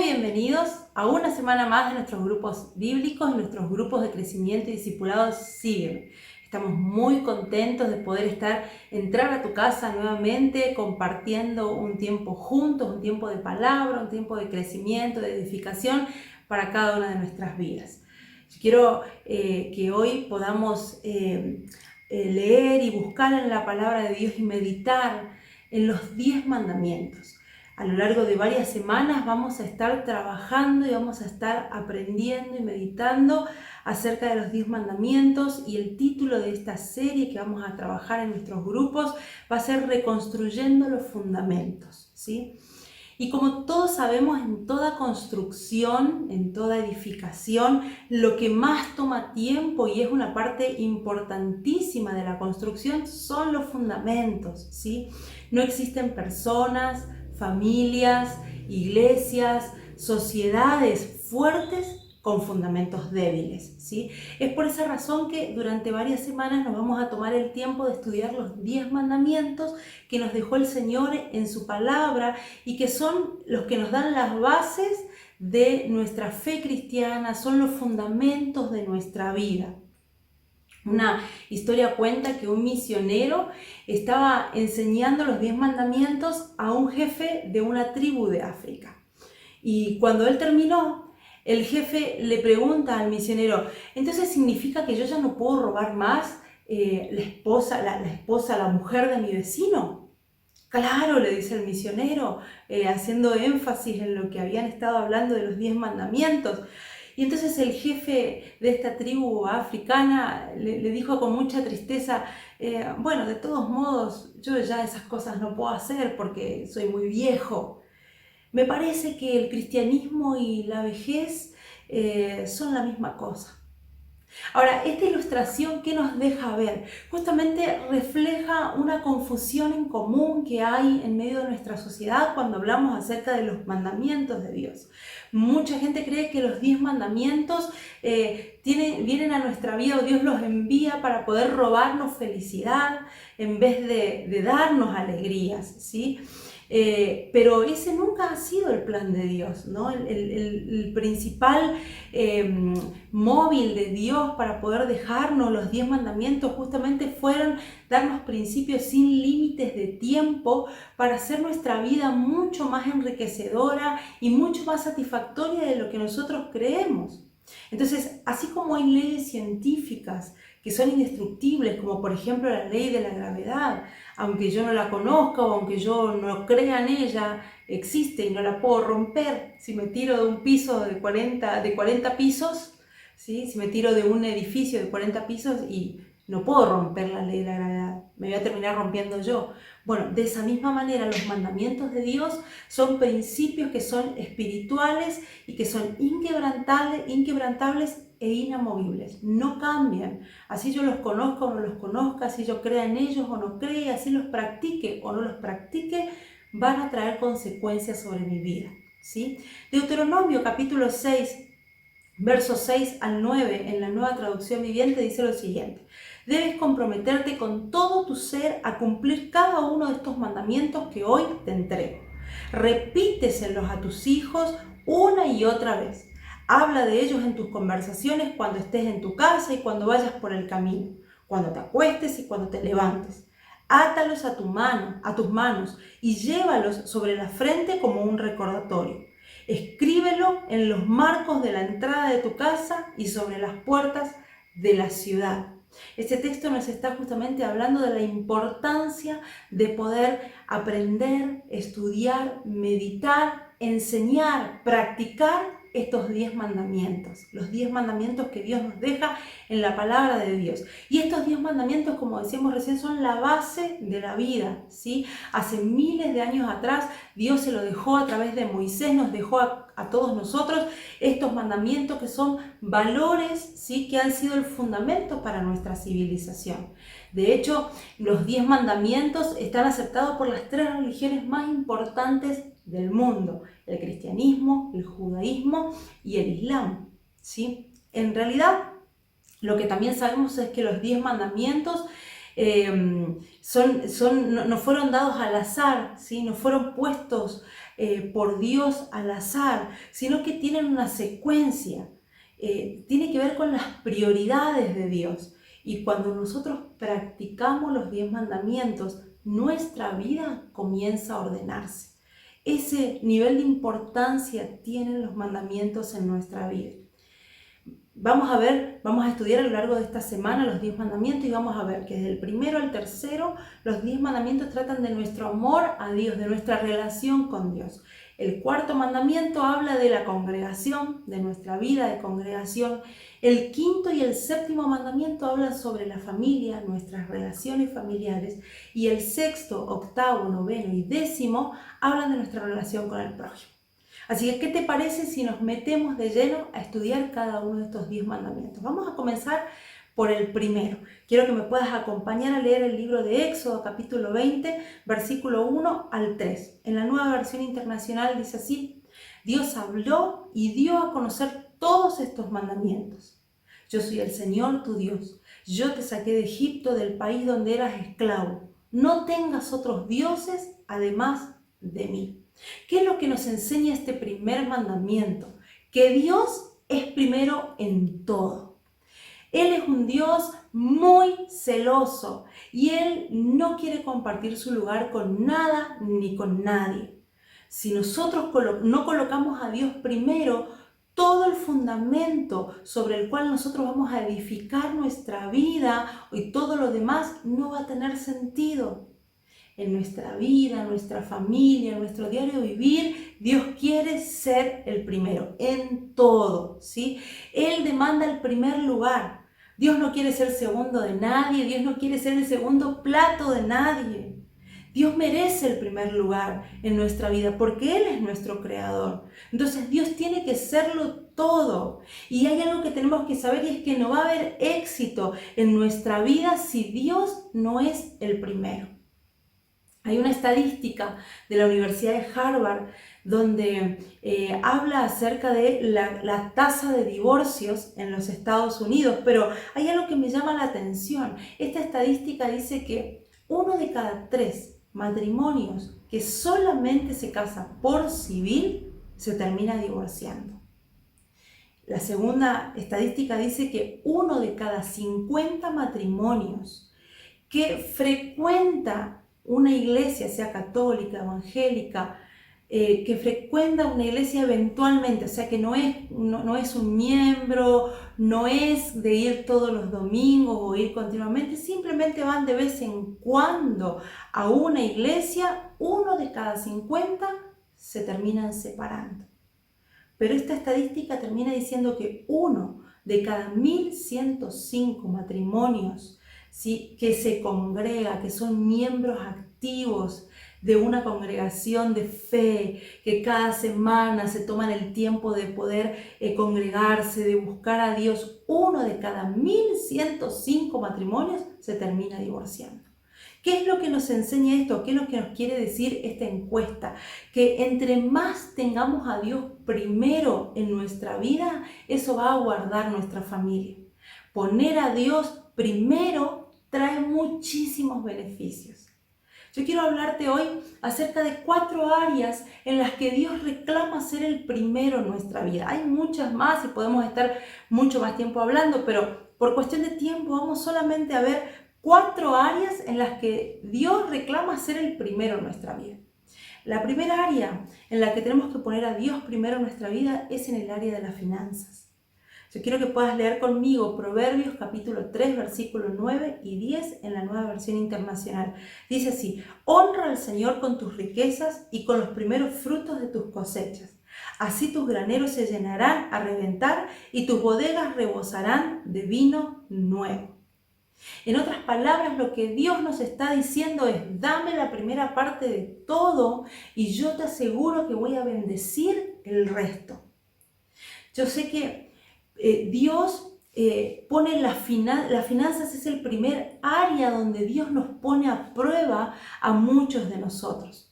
Muy bienvenidos a una semana más de nuestros grupos bíblicos y nuestros grupos de crecimiento y discipulado Sígueme. Estamos muy contentos de poder entrar a tu casa nuevamente compartiendo un tiempo juntos, un tiempo de palabra, un tiempo de crecimiento, de edificación para cada una de nuestras vidas. Yo quiero que hoy podamos leer y buscar en la palabra de Dios y meditar en los 10 mandamientos. A lo largo de varias semanas vamos a estar trabajando y vamos a estar aprendiendo y meditando acerca de los 10 mandamientos, y el título de esta serie que vamos a trabajar en nuestros grupos va a ser Reconstruyendo los Fundamentos, ¿sí? Y como todos sabemos, en toda construcción, en toda edificación, lo que más toma tiempo y es una parte importantísima de la construcción son los fundamentos, ¿sí? No existen personas, familias, iglesias, sociedades fuertes con fundamentos débiles, ¿sí? Es por esa razón que durante varias semanas nos vamos a tomar el tiempo de estudiar los 10 mandamientos que nos dejó el Señor en su palabra y que son los que nos dan las bases de nuestra fe cristiana, son los fundamentos de nuestra vida. Una historia cuenta que un misionero estaba enseñando los 10 mandamientos a un jefe de una tribu de África. Y cuando él terminó, el jefe le pregunta al misionero: ¿entonces significa que yo ya no puedo robar más la mujer de mi vecino? Claro, le dice el misionero, haciendo énfasis en lo que habían estado hablando de los 10 mandamientos. Y entonces el jefe de esta tribu africana le dijo con mucha tristeza: bueno, de todos modos, yo ya esas cosas no puedo hacer porque soy muy viejo. Me parece que el cristianismo y la vejez son la misma cosa. Ahora, esta ilustración, ¿qué nos deja ver? Justamente refleja una confusión en común que hay en medio de nuestra sociedad cuando hablamos acerca de los mandamientos de Dios. Mucha gente cree que los 10 mandamientos vienen a nuestra vida, o Dios los envía para poder robarnos felicidad en vez de darnos alegrías, ¿sí? Pero ese nunca ha sido el plan de Dios, ¿no? El principal móvil de Dios para poder dejarnos los 10 mandamientos justamente fueron darnos principios sin límites de tiempo para hacer nuestra vida mucho más enriquecedora y mucho más satisfactoria de lo que nosotros creemos. Entonces, así como hay leyes científicas que son indestructibles, como por ejemplo la ley de la gravedad, aunque yo no la conozca o aunque yo no crea en ella, existe y no la puedo romper. Si me tiro de un piso de 40 pisos, ¿sí? Si me tiro de un edificio de 40 pisos y no puedo romper la ley de la gravedad, me voy a terminar rompiendo yo. Bueno, de esa misma manera los mandamientos de Dios son principios que son espirituales y que son inquebrantables e inamovibles, no cambian. Así yo los conozca o no los conozca, así yo crea en ellos o no crea, así los practique o no los practique, van a traer consecuencias sobre mi vida, ¿sí? Deuteronomio capítulo 6, versos 6 al 9, en la Nueva Traducción Viviente, dice lo siguiente: debes comprometerte con todo tu ser a cumplir cada uno de estos mandamientos que hoy te entrego. Repíteselos a tus hijos una y otra vez. Habla de ellos en tus conversaciones cuando estés en tu casa y cuando vayas por el camino, cuando te acuestes y cuando te levantes. Átalos a tus manos y llévalos sobre la frente como un recordatorio. Escríbelo en los marcos de la entrada de tu casa y sobre las puertas de la ciudad. Este texto nos está justamente hablando de la importancia de poder aprender, estudiar, meditar, enseñar, practicar estos 10 mandamientos, los 10 mandamientos que Dios nos deja en la palabra de Dios. Y estos 10 mandamientos, como decíamos recién, son la base de la vida, ¿sí? Hace miles de años atrás Dios se lo dejó a través de Moisés, nos dejó a todos nosotros estos mandamientos que son valores, ¿sí? Que han sido el fundamento para nuestra civilización. De hecho, los 10 mandamientos están aceptados por las 3 religiones más importantes del mundo: el cristianismo, el judaísmo y el islam, ¿sí? En realidad, lo que también sabemos es que los 10 mandamientos no fueron dados al azar, ¿sí? No fueron puestos por Dios al azar, sino que tienen una secuencia. Tiene que ver con las prioridades de Dios. Y cuando nosotros practicamos los 10 mandamientos, nuestra vida comienza a ordenarse. Ese nivel de importancia tienen los mandamientos en nuestra vida. Vamos a estudiar a lo largo de esta semana los 10 mandamientos y vamos a ver que desde el primero al tercero los 10 mandamientos tratan de nuestro amor a Dios, de nuestra relación con Dios. El cuarto mandamiento habla de la congregación, de nuestra vida de congregación. El quinto y el séptimo mandamiento hablan sobre la familia, nuestras relaciones familiares. Y el sexto, octavo, noveno y décimo hablan de nuestra relación con el prójimo. Así que, ¿qué te parece si nos metemos de lleno a estudiar cada uno de estos 10 mandamientos? Vamos a comenzar por el primero. Quiero que me puedas acompañar a leer el libro de Éxodo, capítulo 20, versículo 1 al 3. En la Nueva Versión Internacional dice así: Dios habló y dio a conocer todos estos mandamientos. Yo soy el Señor tu Dios. Yo te saqué de Egipto, del país donde eras esclavo. No tengas otros dioses además de mí. ¿Qué es lo que nos enseña este primer mandamiento? Que Dios es primero en todo. Él es un Dios muy celoso y Él no quiere compartir su lugar con nada ni con nadie. Si nosotros no colocamos a Dios primero, todo el fundamento sobre el cual nosotros vamos a edificar nuestra vida y todo lo demás no va a tener sentido. En nuestra vida, en nuestra familia, en nuestro diario vivir, Dios quiere ser el primero, en todo, ¿sí? Él demanda el primer lugar. Dios no quiere ser segundo de nadie, Dios no quiere ser el segundo plato de nadie. Dios merece el primer lugar en nuestra vida porque Él es nuestro creador. Entonces Dios tiene que serlo todo. Y hay algo que tenemos que saber y es que no va a haber éxito en nuestra vida si Dios no es el primero. Hay una estadística de la Universidad de Harvard donde habla acerca de la tasa de divorcios en los Estados Unidos, pero hay algo que me llama la atención. Esta estadística dice que 1 de cada 3 matrimonios que solamente se casan por civil se termina divorciando. La segunda estadística dice que 1 de cada 50 matrimonios que frecuenta una iglesia, sea católica, evangélica, que frecuenta una iglesia eventualmente, o sea que no es un miembro, no es de ir todos los domingos o ir continuamente, simplemente van de vez en cuando a una iglesia, 1 de cada 50 se terminan separando. Pero esta estadística termina diciendo que 1 de cada 1.105 matrimonios, ¿sí?, que se congrega, que son miembros activos de una congregación de fe, que cada semana se toman el tiempo de poder congregarse, de buscar a Dios, 1 de cada 1.105 matrimonios se termina divorciando. ¿Qué es lo que nos enseña esto? ¿Qué es lo que nos quiere decir esta encuesta? Que entre más tengamos a Dios primero en nuestra vida, eso va a guardar nuestra familia. Poner a Dios primero trae muchísimos beneficios. Yo quiero hablarte hoy acerca de 4 áreas en las que Dios reclama ser el primero en nuestra vida. Hay muchas más y podemos estar mucho más tiempo hablando, pero por cuestión de tiempo vamos solamente a ver 4 áreas en las que Dios reclama ser el primero en nuestra vida. La primera área en la que tenemos que poner a Dios primero en nuestra vida es en el área de las finanzas. Yo quiero que puedas leer conmigo Proverbios capítulo 3, versículos 9 y 10 en la Nueva Versión Internacional. Dice así: honra al Señor con tus riquezas y con los primeros frutos de tus cosechas. Así tus graneros se llenarán a reventar y tus bodegas rebosarán de vino nuevo. En otras palabras, lo que Dios nos está diciendo es: dame la primera parte de todo y yo te aseguro que voy a bendecir el resto. Yo sé que Dios pone las finanzas, es el primer área donde Dios nos pone a prueba a muchos de nosotros.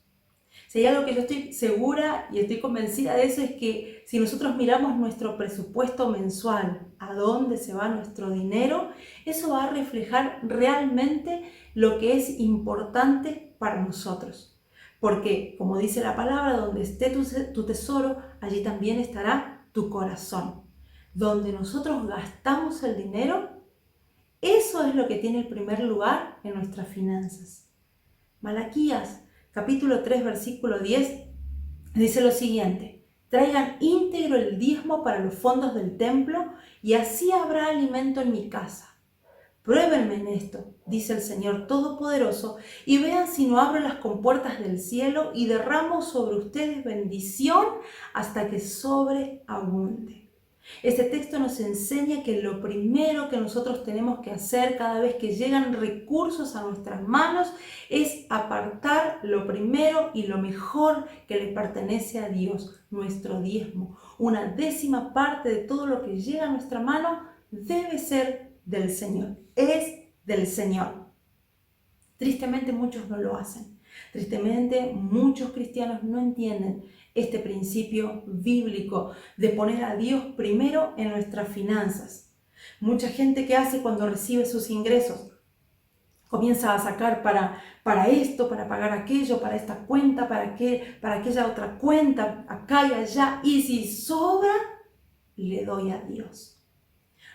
Si hay algo que yo estoy segura y estoy convencida de eso, es que si nosotros miramos nuestro presupuesto mensual, a dónde se va nuestro dinero, eso va a reflejar realmente lo que es importante para nosotros. Porque, como dice la palabra, donde esté tu tesoro, allí también estará tu corazón. Donde nosotros gastamos el dinero, eso es lo que tiene el primer lugar en nuestras finanzas. Malaquías, capítulo 3, versículo 10, dice lo siguiente: traigan íntegro el diezmo para los fondos del templo, y así habrá alimento en mi casa. Pruébenme en esto, dice el Señor Todopoderoso, y vean si no abro las compuertas del cielo y derramo sobre ustedes bendición hasta que sobreabunde. Este texto nos enseña que lo primero que nosotros tenemos que hacer cada vez que llegan recursos a nuestras manos es apartar lo primero y lo mejor que le pertenece a Dios, nuestro diezmo. Una décima parte de todo lo que llega a nuestra mano debe ser del Señor, es del Señor. Tristemente muchos no lo hacen. Tristemente muchos cristianos no entienden este principio bíblico de poner a Dios primero en nuestras finanzas. Mucha gente, ¿qué hace cuando recibe sus ingresos? Comienza a sacar para esto, para pagar aquello, para esta cuenta, para aquella otra cuenta, acá y allá, y si sobra, le doy a Dios.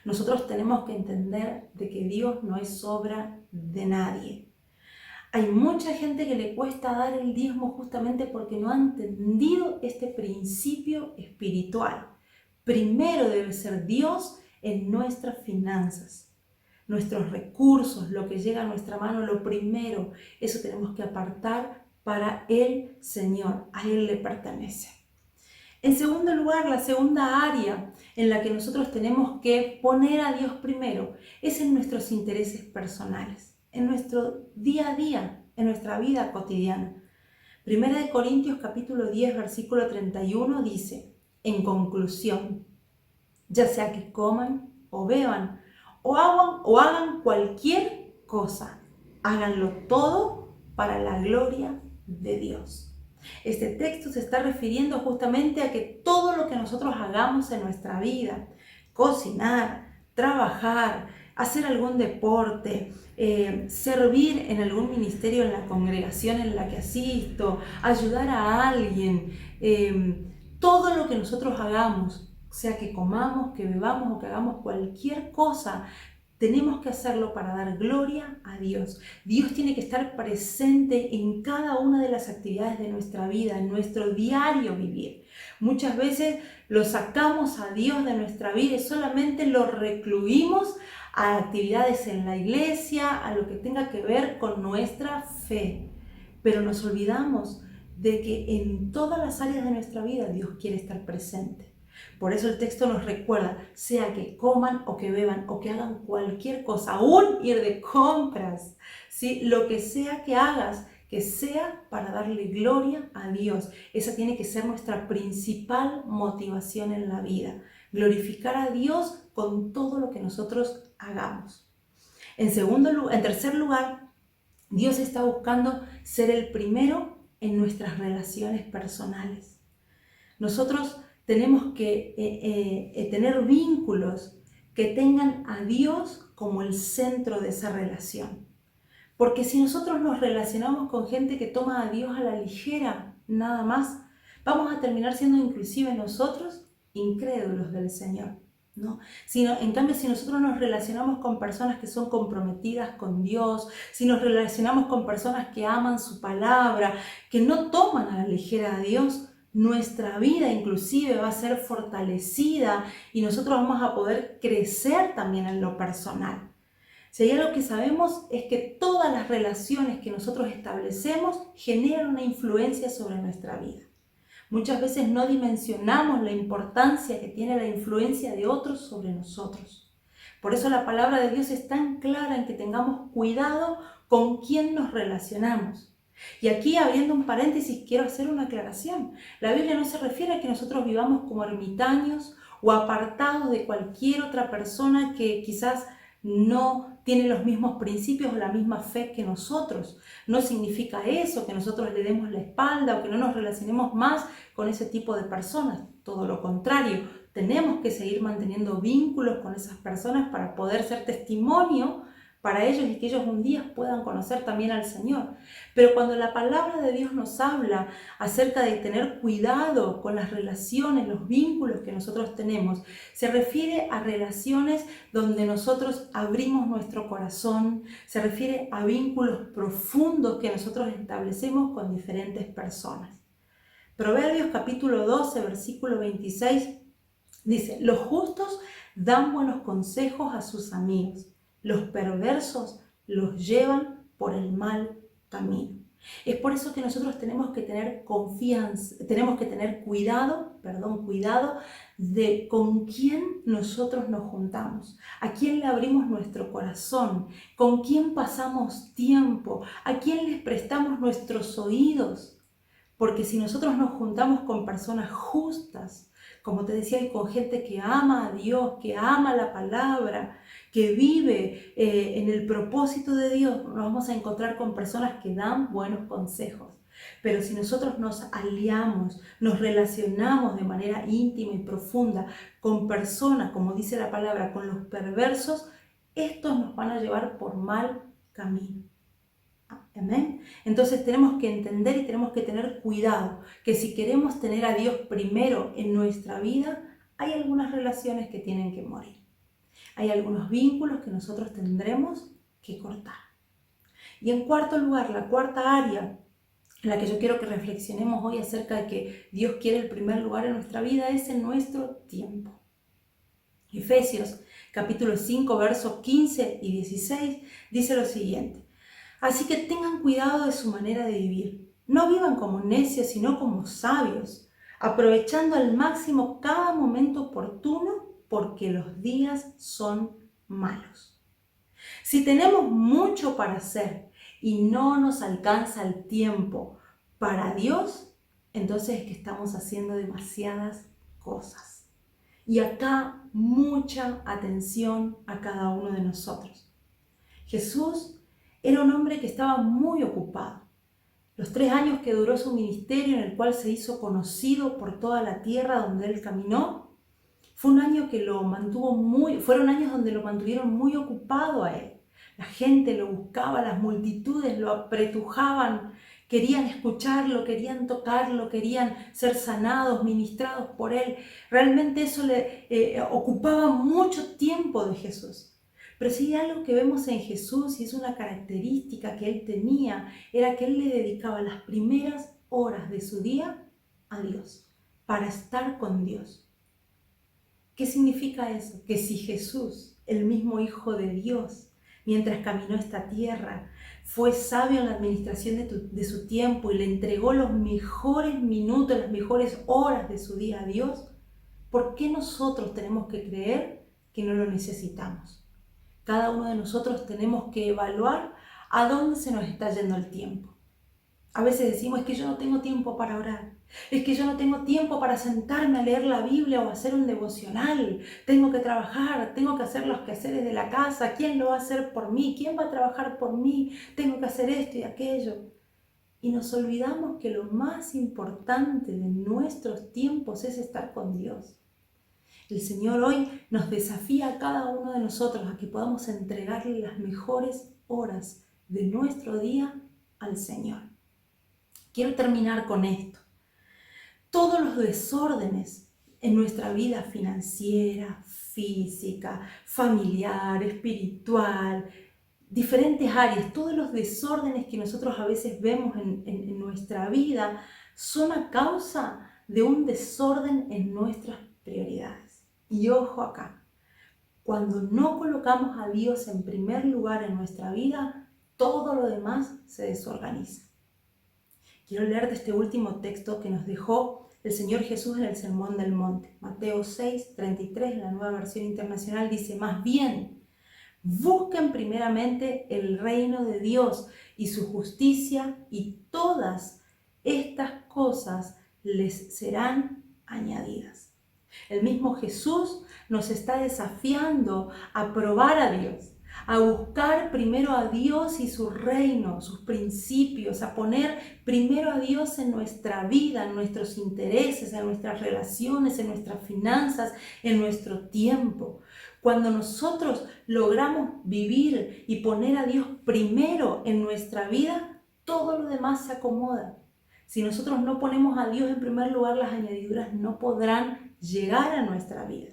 Nosotros tenemos que entender de que Dios no es sobra de nadie. Hay mucha gente que le cuesta dar el diezmo justamente porque no ha entendido este principio espiritual. Primero debe ser Dios en nuestras finanzas, nuestros recursos, lo que llega a nuestra mano, lo primero, eso tenemos que apartar para el Señor, a Él le pertenece. En segundo lugar, la segunda área en la que nosotros tenemos que poner a Dios primero es en nuestros intereses personales, en nuestro día a día, en nuestra vida cotidiana. Primera de Corintios capítulo 10, versículo 31 dice: en conclusión, ya sea que coman o beban o hagan cualquier cosa, háganlo todo para la gloria de Dios. Este texto se está refiriendo justamente a que todo lo que nosotros hagamos en nuestra vida, cocinar, trabajar, hacer algún deporte, servir en algún ministerio en la congregación en la que asisto, ayudar a alguien, todo lo que nosotros hagamos, sea que comamos, que bebamos o que hagamos cualquier cosa, tenemos que hacerlo para dar gloria a Dios. Dios tiene que estar presente en cada una de las actividades de nuestra vida, en nuestro diario vivir. Muchas veces lo sacamos a Dios de nuestra vida y solamente lo recluimos a actividades en la iglesia, a lo que tenga que ver con nuestra fe. Pero nos olvidamos de que en todas las áreas de nuestra vida Dios quiere estar presente. Por eso el texto nos recuerda, sea que coman o que beban o que hagan cualquier cosa, aún ir de compras, ¿sí? Lo que sea que hagas, que sea para darle gloria a Dios. Esa tiene que ser nuestra principal motivación en la vida, glorificar a Dios con todo lo que nosotros hagamos. En tercer lugar, Dios está buscando ser el primero en nuestras relaciones personales. Nosotros tenemos que tener vínculos que tengan a Dios como el centro de esa relación. Porque si nosotros nos relacionamos con gente que toma a Dios a la ligera, nada más, vamos a terminar siendo inclusive nosotros incrédulos del Señor, ¿no? En cambio, si nosotros nos relacionamos con personas que son comprometidas con Dios, si nos relacionamos con personas que aman su palabra, que no toman a la ligera a Dios, nuestra vida inclusive va a ser fortalecida y nosotros vamos a poder crecer también en lo personal. Si hay algo que sabemos es que todas las relaciones que nosotros establecemos generan una influencia sobre nuestra vida. Muchas veces no dimensionamos la importancia que tiene la influencia de otros sobre nosotros. Por eso la palabra de Dios es tan clara en que tengamos cuidado con quién nos relacionamos. Y aquí, abriendo un paréntesis, quiero hacer una aclaración. La Biblia no se refiere a que nosotros vivamos como ermitaños o apartados de cualquier otra persona que quizás no tiene los mismos principios o la misma fe que nosotros. No significa eso, que nosotros le demos la espalda o que no nos relacionemos más con ese tipo de personas. Todo lo contrario, tenemos que seguir manteniendo vínculos con esas personas para poder ser testimonio para ellos y que ellos un día puedan conocer también al Señor. Pero cuando la palabra de Dios nos habla acerca de tener cuidado con las relaciones, los vínculos que nosotros tenemos, se refiere a relaciones donde nosotros abrimos nuestro corazón, se refiere a vínculos profundos que nosotros establecemos con diferentes personas. Proverbios capítulo 12, versículo 26 dice: los justos dan buenos consejos a sus amigos, los perversos los llevan por el mal camino. Es por eso que nosotros tenemos que tener confianza, tenemos que tener cuidado de con quién nosotros nos juntamos, a quién le abrimos nuestro corazón, con quién pasamos tiempo, a quién les prestamos nuestros oídos. Porque si nosotros nos juntamos con personas justas, como te decía, y con gente que ama a Dios, que ama la palabra, que vive en el propósito de Dios, nos vamos a encontrar con personas que dan buenos consejos. Pero si nosotros nos aliamos, nos relacionamos de manera íntima y profunda con personas, como dice la palabra, con los perversos, estos nos van a llevar por mal camino. Amén. Entonces tenemos que entender y tenemos que tener cuidado que si queremos tener a Dios primero en nuestra vida, hay algunas relaciones que tienen que morir. Hay algunos vínculos que nosotros tendremos que cortar. Y en cuarto lugar, la cuarta área en la que yo quiero que reflexionemos hoy acerca de que Dios quiere el primer lugar en nuestra vida es en nuestro tiempo. Efesios capítulo 5, versos 15 y 16 dice lo siguiente: así que tengan cuidado de su manera de vivir. No vivan como necios, sino como sabios, aprovechando al máximo cada momento oportuno, porque los días son malos. Si tenemos mucho para hacer y no nos alcanza el tiempo para Dios, entonces es que estamos haciendo demasiadas cosas. Y acá mucha atención a cada uno de nosotros. Jesús era un hombre que estaba muy ocupado. Los 3 años que duró su ministerio, en el cual se hizo conocido por toda la tierra donde él caminó, fueron años donde lo mantuvieron muy ocupado a él. La gente lo buscaba, las multitudes lo apretujaban, querían escucharlo, querían tocarlo, querían ser sanados, ministrados por él. Realmente eso le ocupaba mucho tiempo de Jesús. Pero si hay algo que vemos en Jesús, y es una característica que él tenía, era que él le dedicaba las primeras horas de su día a Dios, para estar con Dios. ¿Qué significa eso? Que si Jesús, el mismo Hijo de Dios, mientras caminó esta tierra, fue sabio en la administración de su tiempo y le entregó los mejores minutos, las mejores horas de su día a Dios, ¿por qué nosotros tenemos que creer que no lo necesitamos? Cada uno de nosotros tenemos que evaluar a dónde se nos está yendo el tiempo. A veces decimos: es que yo no tengo tiempo para orar, es que yo no tengo tiempo para sentarme a leer la Biblia o hacer un devocional, tengo que trabajar, tengo que hacer los quehaceres de la casa, ¿quién lo va a hacer por mí? ¿Quién va a trabajar por mí? Tengo que hacer esto y aquello. Y nos olvidamos que lo más importante de nuestros tiempos es estar con Dios. El Señor hoy nos desafía a cada uno de nosotros a que podamos entregarle las mejores horas de nuestro día al Señor. Quiero terminar con esto. Todos los desórdenes en nuestra vida financiera, física, familiar, espiritual, diferentes áreas, todos los desórdenes que nosotros a veces vemos en nuestra vida son a causa de un desorden en nuestras prioridades. Y ojo acá, cuando no colocamos a Dios en primer lugar en nuestra vida, todo lo demás se desorganiza. Quiero leerte este último texto que nos dejó el Señor Jesús en el Sermón del Monte. Mateo 6:33, la Nueva Versión Internacional, dice: más bien, busquen primeramente el reino de Dios y su justicia, y todas estas cosas les serán añadidas. El mismo Jesús nos está desafiando a probar a Dios, a buscar primero a Dios y su reino, sus principios, a poner primero a Dios en nuestra vida, en nuestros intereses, en nuestras relaciones, en nuestras finanzas, en nuestro tiempo. Cuando nosotros logramos vivir y poner a Dios primero en nuestra vida, todo lo demás se acomoda. Si nosotros no ponemos a Dios en primer lugar, las añadiduras no podrán llegar a nuestra vida.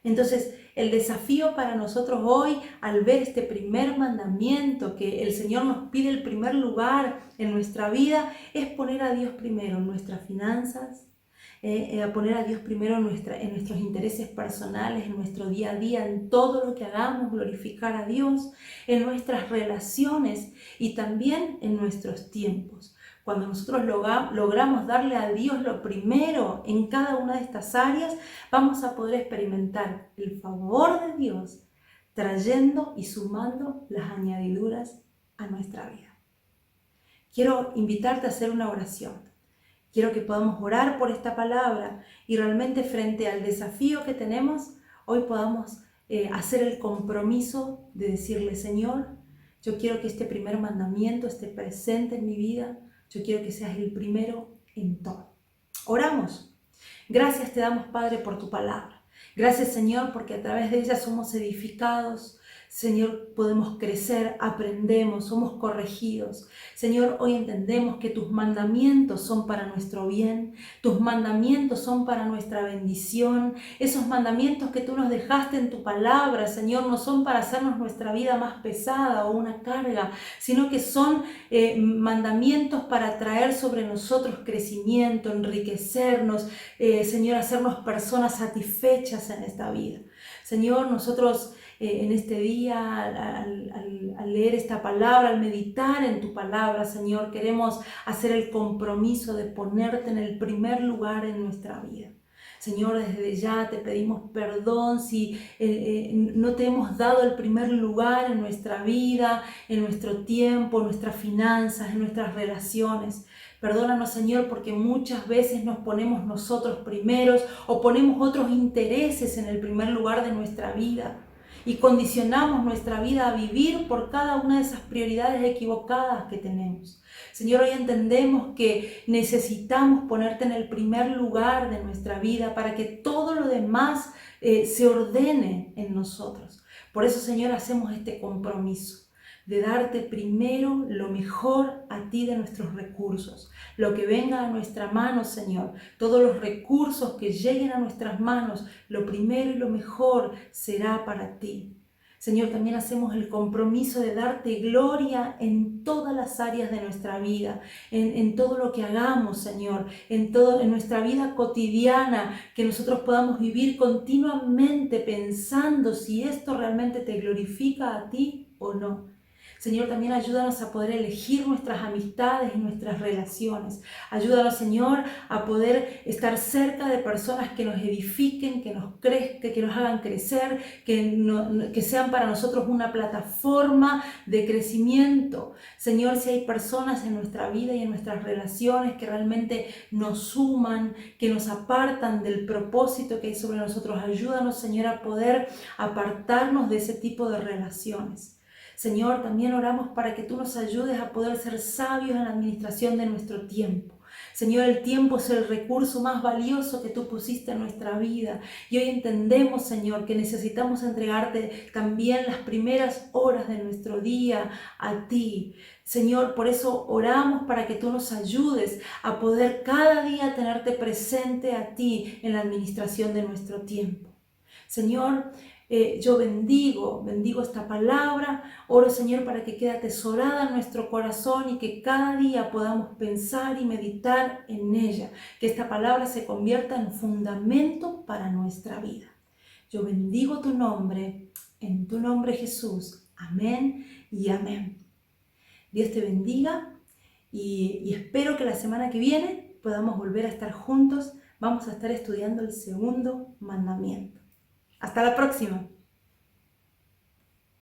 Entonces, el desafío para nosotros hoy, al ver este primer mandamiento, que el Señor nos pide el primer lugar en nuestra vida, es poner a Dios primero en nuestras finanzas, a poner a Dios primero en nuestros intereses personales, en nuestro día a día, en todo lo que hagamos, glorificar a Dios, en nuestras relaciones y también en nuestros tiempos. Cuando nosotros logramos darle a Dios lo primero en cada una de estas áreas, vamos a poder experimentar el favor de Dios trayendo y sumando las añadiduras a nuestra vida. Quiero invitarte a hacer una oración. Quiero que podamos orar por esta palabra y realmente frente al desafío que tenemos, hoy podamos hacer el compromiso de decirle: Señor, yo quiero que este primer mandamiento esté presente en mi vida. Yo quiero que seas el primero en todo. Oramos. Gracias te damos, Padre, por tu palabra. Gracias, Señor, porque a través de ella somos edificados. Señor, podemos crecer, aprendemos, somos corregidos. Señor, hoy entendemos que tus mandamientos son para nuestro bien, tus mandamientos son para nuestra bendición. Esos mandamientos que tú nos dejaste en tu palabra, Señor, no son para hacernos nuestra vida más pesada o una carga, sino que son mandamientos para traer sobre nosotros crecimiento, enriquecernos, Señor, hacernos personas satisfechas en esta vida. Señor, nosotros en este día, al leer esta palabra, al meditar en tu palabra, Señor, queremos hacer el compromiso de ponerte en el primer lugar en nuestra vida. Señor, desde ya te pedimos perdón si no te hemos dado el primer lugar en nuestra vida, en nuestro tiempo, en nuestras finanzas, en nuestras relaciones. Perdónanos, Señor, porque muchas veces nos ponemos nosotros primeros o ponemos otros intereses en el primer lugar de nuestra vida y condicionamos nuestra vida a vivir por cada una de esas prioridades equivocadas que tenemos. Señor, hoy entendemos que necesitamos ponerte en el primer lugar de nuestra vida para que todo lo demás se ordene en nosotros. Por eso, Señor, hacemos este compromiso de darte primero lo mejor a ti de nuestros recursos, lo que venga a nuestra mano, Señor, todos los recursos que lleguen a nuestras manos, lo primero y lo mejor será para ti. Señor, también hacemos el compromiso de darte gloria en todas las áreas de nuestra vida, en todo lo que hagamos, Señor, en nuestra vida cotidiana, que nosotros podamos vivir continuamente pensando si esto realmente te glorifica a ti o no. Señor, también ayúdanos a poder elegir nuestras amistades y nuestras relaciones. Ayúdanos, Señor, a poder estar cerca de personas que nos edifiquen, que nos crezcan, que nos hagan crecer, que sean para nosotros una plataforma de crecimiento. Señor, si hay personas en nuestra vida y en nuestras relaciones que realmente nos suman, que nos apartan del propósito que hay sobre nosotros, ayúdanos, Señor, a poder apartarnos de ese tipo de relaciones. Señor, también oramos para que tú nos ayudes a poder ser sabios en la administración de nuestro tiempo. Señor, el tiempo es el recurso más valioso que tú pusiste en nuestra vida. Y hoy entendemos, Señor, que necesitamos entregarte también las primeras horas de nuestro día a ti. Señor, por eso oramos para que tú nos ayudes a poder cada día tenerte presente a ti en la administración de nuestro tiempo. Señor, yo bendigo esta palabra, oro, Señor, para que quede atesorada en nuestro corazón y que cada día podamos pensar y meditar en ella, que esta palabra se convierta en fundamento para nuestra vida. Yo bendigo tu nombre, en tu nombre, Jesús. Amén y amén. Dios te bendiga y espero que la semana que viene podamos volver a estar juntos. Vamos a estar estudiando el segundo mandamiento. Hasta la próxima.